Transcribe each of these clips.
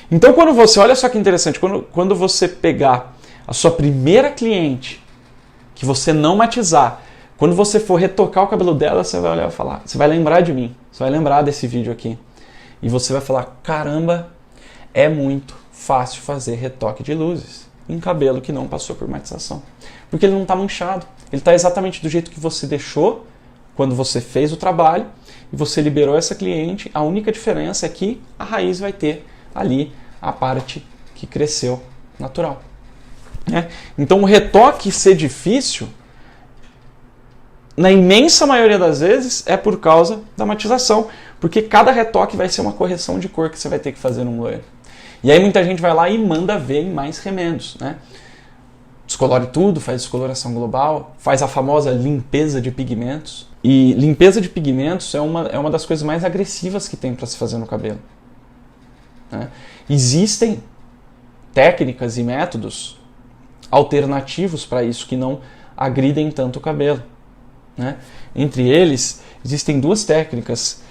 Então quando você, olha só que interessante, quando você pegar a sua primeira cliente, que você não matizar, quando você for retocar o cabelo dela, você vai olhar e falar, você vai lembrar de mim, você vai lembrar desse vídeo aqui. E você vai falar, caramba, é muito fácil fazer retoque de luzes em cabelo que não passou por matização. Porque ele não está manchado, ele está exatamente do jeito que você deixou quando você fez o trabalho e você liberou essa cliente. A única diferença é que a raiz vai ter ali a parte que cresceu natural. Então o retoque ser difícil, na imensa maioria das vezes, é por causa da matização, porque cada retoque vai ser uma correção de cor que você vai ter que fazer num loiro. E aí muita gente vai lá e manda ver em mais remendos, né? Descolore tudo, faz descoloração global, faz a famosa limpeza de pigmentos. E limpeza de pigmentos é uma das coisas mais agressivas que tem para se fazer no cabelo, né? Existem técnicas e métodos alternativos para isso que não agridem tanto o cabelo, né? Entre eles, existem duas técnicas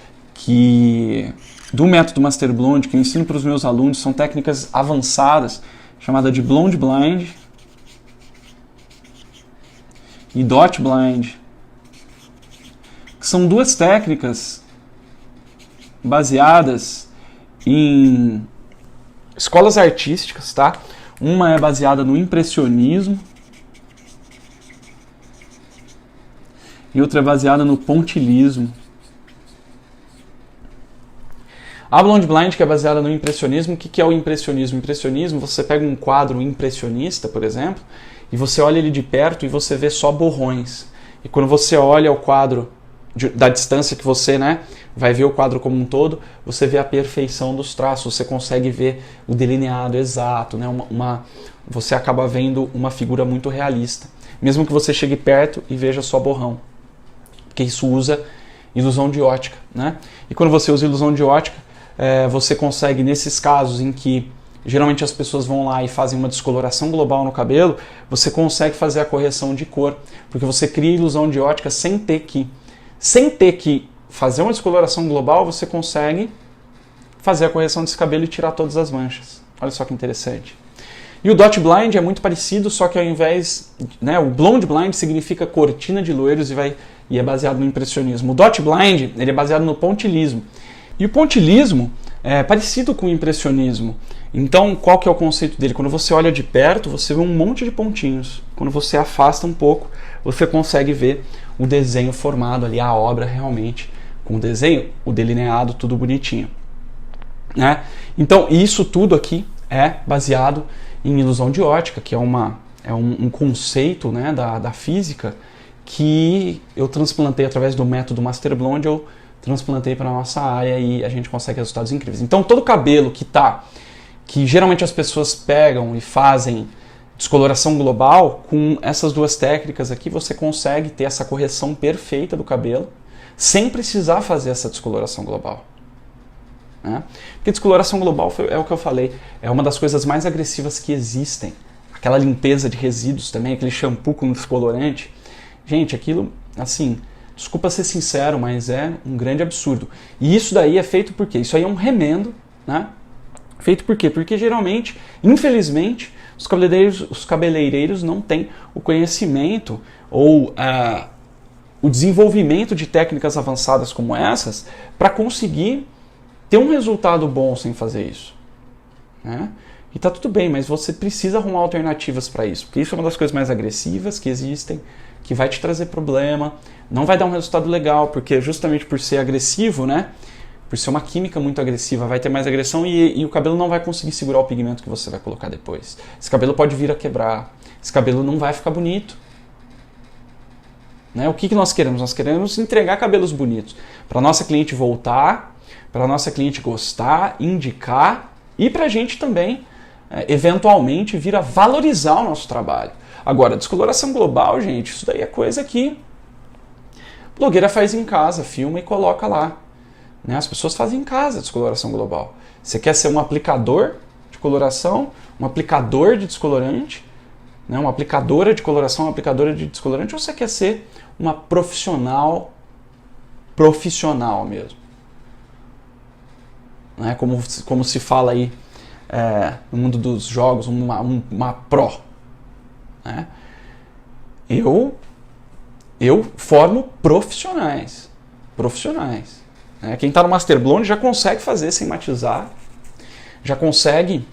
do método Master Blonde que eu ensino para os meus alunos, são técnicas avançadas, chamada de Blonde Blind e Dot Blind, que são duas técnicas baseadas em escolas artísticas, tá? Uma é baseada no impressionismo e outra é baseada no pontilhismo. A Blonde Blind, que é baseada no impressionismo, o que é o impressionismo? O impressionismo, você pega um quadro impressionista, por exemplo, e você olha ele de perto e você vê só borrões. E quando você olha o quadro da distância que você, né, vai ver o quadro como um todo, você vê a perfeição dos traços, você consegue ver o delineado exato, né, você acaba vendo uma figura muito realista, mesmo que você chegue perto e veja só borrão, porque isso usa ilusão de ótica, né? E quando você usa ilusão de ótica, você consegue, nesses casos em que geralmente as pessoas vão lá e fazem uma descoloração global no cabelo, você consegue fazer a correção de cor, porque você cria ilusão de ótica sem ter que fazer uma descoloração global, você consegue fazer a correção desse cabelo e tirar todas as manchas. Olha só que interessante. E o Dot Blind é muito parecido, só que ao invés, né, o Blonde Blind significa cortina de loiros e é baseado no impressionismo. O Dot Blind, ele é baseado no pontilhismo. E o pontilhismo é parecido com o impressionismo. Então, qual que é o conceito dele? Quando você olha de perto, você vê um monte de pontinhos. Quando você afasta um pouco, você consegue ver o desenho formado ali, a obra realmente, com o desenho, o delineado, tudo bonitinho, né? Então, isso tudo aqui é baseado em ilusão de ótica, que é um conceito, né, da física que eu transplantei através do método Master Blonde, eu transplantei para a nossa área e a gente consegue resultados incríveis. Então, todo cabelo que geralmente as pessoas pegam e fazem descoloração global, com essas duas técnicas aqui você consegue ter essa correção perfeita do cabelo sem precisar fazer essa descoloração global, né? Porque descoloração global é o que eu falei, é uma das coisas mais agressivas que existem. Aquela limpeza de resíduos também, aquele shampoo com descolorante. Gente, aquilo, assim, desculpa ser sincero, mas é um grande absurdo. E isso daí é feito por quê? Isso aí é um remendo, né? Feito por quê? Porque geralmente, infelizmente, os cabeleireiros não têm o conhecimento ou o desenvolvimento de técnicas avançadas como essas para conseguir ter um resultado bom sem fazer isso, né? E tá tudo bem, mas você precisa arrumar alternativas para isso, porque isso é uma das coisas mais agressivas que existem, que vai te trazer problema, não vai dar um resultado legal, porque justamente por ser agressivo, né? Por ser uma química muito agressiva, vai ter mais agressão e o cabelo não vai conseguir segurar o pigmento que você vai colocar depois. Esse cabelo pode vir a quebrar, esse cabelo não vai ficar bonito, né? O que nós queremos? Nós queremos entregar cabelos bonitos, para nossa cliente voltar, para nossa cliente gostar, indicar e para a gente também, eventualmente, vir a valorizar o nosso trabalho. Agora, descoloração global, gente, isso daí é coisa que a blogueira faz em casa, filma e coloca lá, né? As pessoas fazem em casa descoloração global. Você quer ser um aplicador de coloração, um aplicador de descolorante, né? Uma aplicadora de coloração, uma aplicadora de descolorante, ou você quer ser uma profissional mesmo? Né? Como se fala aí no mundo dos jogos, uma pro. Né? Eu formo profissionais. Né? Quem está no Master Blonde já consegue fazer sem matizar, já consegue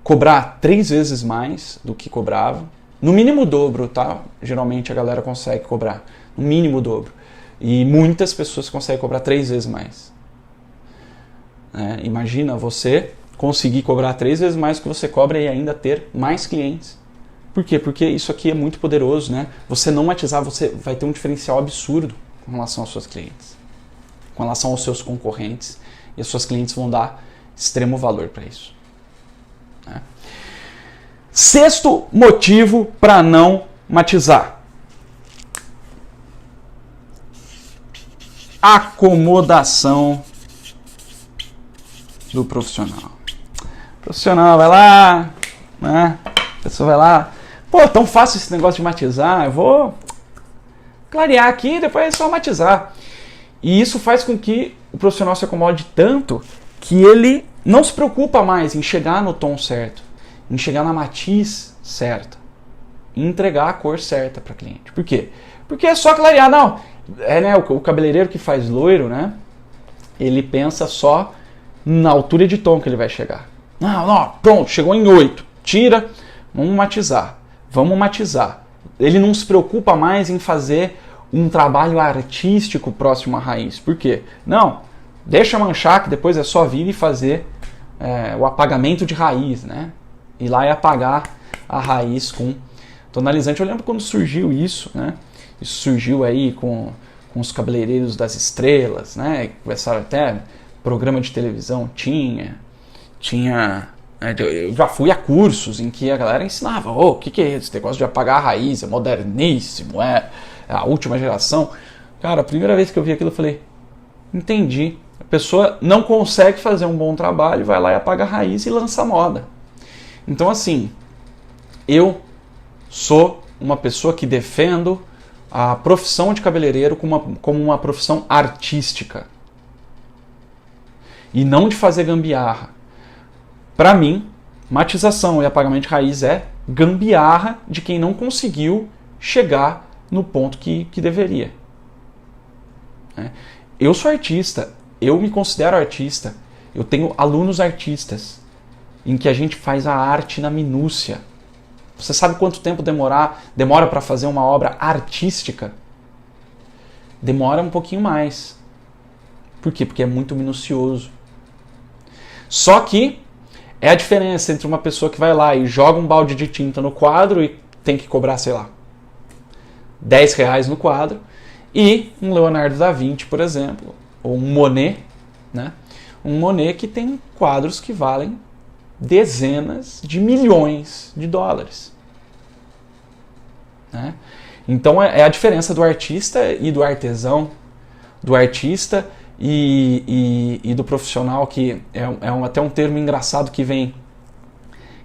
cobrar 3 vezes mais do que cobrava. No mínimo o dobro, tá? Geralmente a galera consegue cobrar. No mínimo o dobro. E muitas pessoas conseguem cobrar 3 vezes mais. Imagina você conseguir cobrar 3 vezes mais do que você cobra e ainda ter mais clientes. Por quê? Porque isso aqui é muito poderoso, né? Você não matizar, você vai ter um diferencial absurdo com relação aos seus clientes, com relação aos seus concorrentes, e as suas clientes vão dar extremo valor para isso. Né? 6º motivo para não matizar: acomodação do profissional. O profissional vai lá, né? A pessoa vai lá, pô, tão fácil esse negócio de matizar, eu vou clarear aqui e depois é só matizar. E isso faz com que o profissional se acomode tanto que ele não se preocupa mais em chegar no tom certo, em chegar na matiz certa, em entregar a cor certa para o cliente. Por quê? Porque é só clarear. Não, o cabeleireiro que faz loiro, né? Ele pensa só na altura de tom que ele vai chegar. Não, pronto, chegou em 8. Tira, vamos matizar. Ele não se preocupa mais em fazer um trabalho artístico próximo à raiz. Por quê? Não, deixa manchar que depois é só vir e fazer o apagamento de raiz, né? Ir lá e apagar a raiz com tonalizante. Eu lembro quando surgiu isso, né? Isso surgiu aí com os cabeleireiros das estrelas, né? Começaram até programa de televisão, tinha eu já fui a cursos em que a galera ensinava, o que é esse negócio de apagar a raiz, é moderníssimo, é a última geração. Cara, a primeira vez que eu vi aquilo eu falei, entendi, a pessoa não consegue fazer um bom trabalho, vai lá e apaga a raiz e lança a moda. Então assim, eu sou uma pessoa que defendo a profissão de cabeleireiro como uma profissão artística e não de fazer gambiarra. Para mim, matização e apagamento de raiz é gambiarra de quem não conseguiu chegar no ponto que deveria. Eu sou artista, eu me considero artista, eu tenho alunos artistas, em que a gente faz a arte na minúcia. Você sabe quanto tempo demora para fazer uma obra artística? Demora um pouquinho mais. Por quê? Porque é muito minucioso. Só que é a diferença entre uma pessoa que vai lá e joga um balde de tinta no quadro e tem que cobrar, sei lá, R$10 no quadro, e um Leonardo da Vinci, por exemplo, ou um Monet, né? Um Monet que tem quadros que valem dezenas de milhões de dólares. Né? Então é a diferença do artista e do artesão, do artista e do profissional, que até um termo engraçado que vem,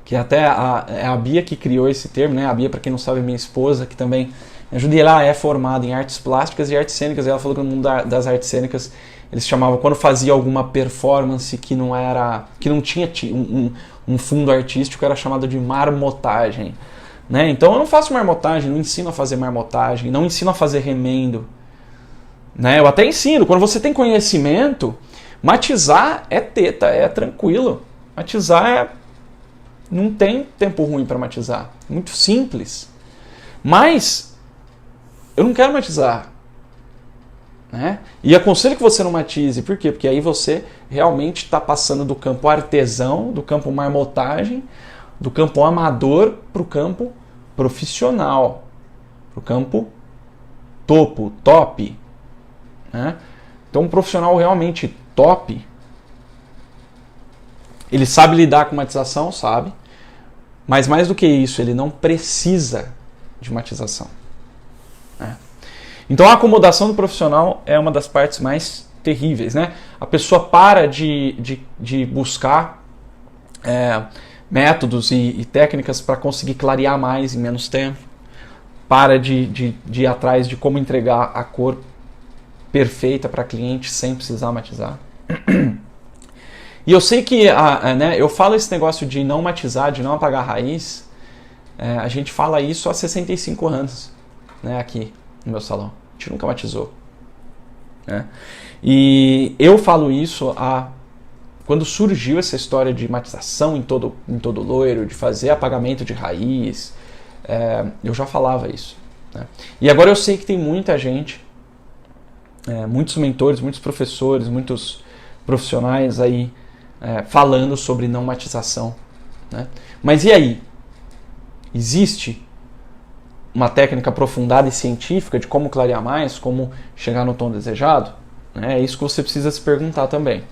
que até a Bia que criou esse termo, né? A Bia, para quem não sabe, é minha esposa, que também ajuda. Ela é formada em artes plásticas e artes cênicas. Ela falou que no mundo das artes cênicas eles chamavam, quando fazia alguma performance que não tinha um fundo artístico, era chamado de marmotagem. Né? Então eu não faço marmotagem, não ensino a fazer marmotagem, não ensino a fazer remendo. Né? Eu até ensino, quando você tem conhecimento, matizar é teta, é tranquilo. Matizar não tem tempo ruim para matizar, muito simples. Mas eu não quero matizar. Né? E aconselho que você não matize. Por quê? Porque aí você realmente está passando do campo artesão, do campo marmotagem, do campo amador para o campo profissional, para o campo topo, top. Né? Então um profissional realmente top, ele sabe lidar com matização, sabe? Mas mais do que isso, ele não precisa de matização. Né? Então a acomodação do profissional é uma das partes mais terríveis. Né? A pessoa para de buscar métodos e técnicas para conseguir clarear mais em menos tempo. Para de ir atrás de como entregar a cor perfeita para cliente sem precisar matizar. E eu sei que né, eu falo esse negócio de não matizar, de não apagar a raiz, a gente fala isso há 65 anos, né, aqui no meu salão. A gente nunca matizou. Né? E eu falo isso quando surgiu essa história de matização em todo loiro, de fazer apagamento de raiz, eu já falava isso. Né? E agora eu sei que tem muita gente, muitos mentores, muitos professores, muitos profissionais aí falando sobre não matização. Né? Mas e aí? Existe uma técnica aprofundada e científica de como clarear mais, como chegar no tom desejado? É isso que você precisa se perguntar também.